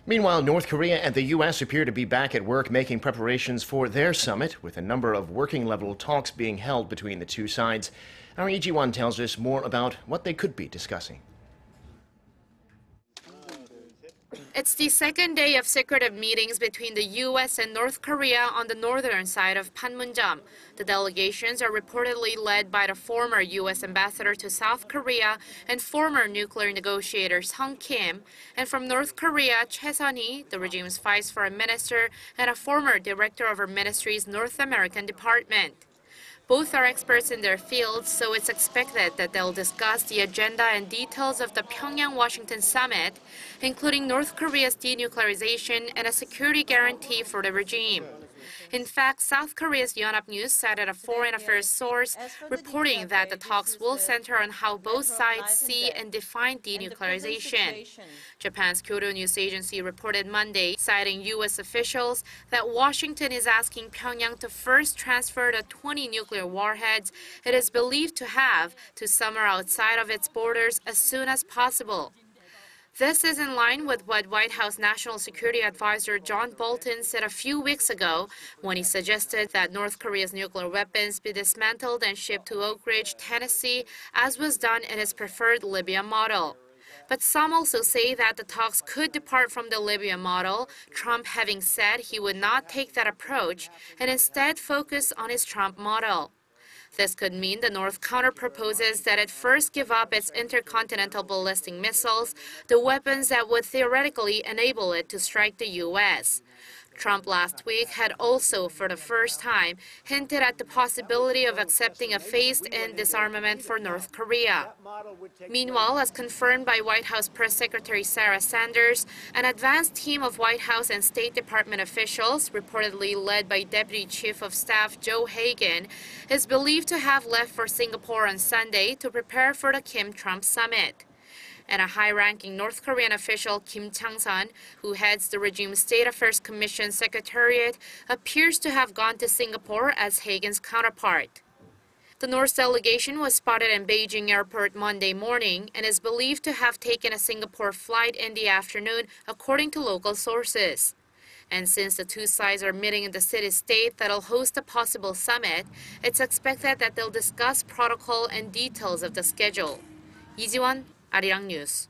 Meanwhile, North Korea and the U.S. appear to be back at work making preparations for their summit, with a number of working-level talks being held between the two sides. Our Lee Ji-won tells us more about what they could be discussing. It's the second day of secretive meetings between the U.S. and North Korea on the northern side of Panmunjom. The delegations are reportedly led by the former U.S. ambassador to South Korea and former nuclear negotiator Sung Kim, and from North Korea, Choi Sun-hee, the regime's vice foreign minister and a former director of her ministry's North American department. Both are experts in their fields, so it's expected that they'll discuss the agenda and details of the Pyongyang-Washington summit, including North Korea's denuclearization and a security guarantee for the regime. In fact, South Korea's Yonhap News cited a foreign affairs source reporting that the talks will center on how both sides see and define denuclearization. Japan's Kyodo News Agency reported Monday, citing U.S. officials, that Washington is asking Pyongyang to first transfer the 20 nuclear warheads it is believed to have to somewhere outside of its borders as soon as possible. This is in line with what White House National Security Advisor John Bolton said a few weeks ago when he suggested that North Korea's nuclear weapons be dismantled and shipped to Oak Ridge, Tennessee, as was done in his preferred Libya model. But some also say that the talks could depart from the Libya model, Trump having said he would not take that approach and instead focus on his Trump model. This could mean the North counter-proposes that it first give up its intercontinental ballistic missiles, the weapons that would theoretically enable it to strike the U.S. Trump last week had also, for the first time, hinted at the possibility of accepting a phased-in disarmament for North Korea. Meanwhile, as confirmed by White House Press Secretary Sarah Sanders, an advanced team of White House and State Department officials, reportedly led by Deputy Chief of Staff Joe Hagan, is believed to have left for Singapore on Sunday to prepare for the Kim-Trump summit. And a high-ranking North Korean official, Kim Chang-sun, who heads the regime's State Affairs Commission Secretariat, appears to have gone to Singapore as Hagan's counterpart. The North's delegation was spotted in Beijing Airport Monday morning and is believed to have taken a Singapore flight in the afternoon, according to local sources. And since the two sides are meeting in the city-state that'll host a possible summit, it's expected that they'll discuss protocol and details of the schedule. Lee Ji-won, Arirang News.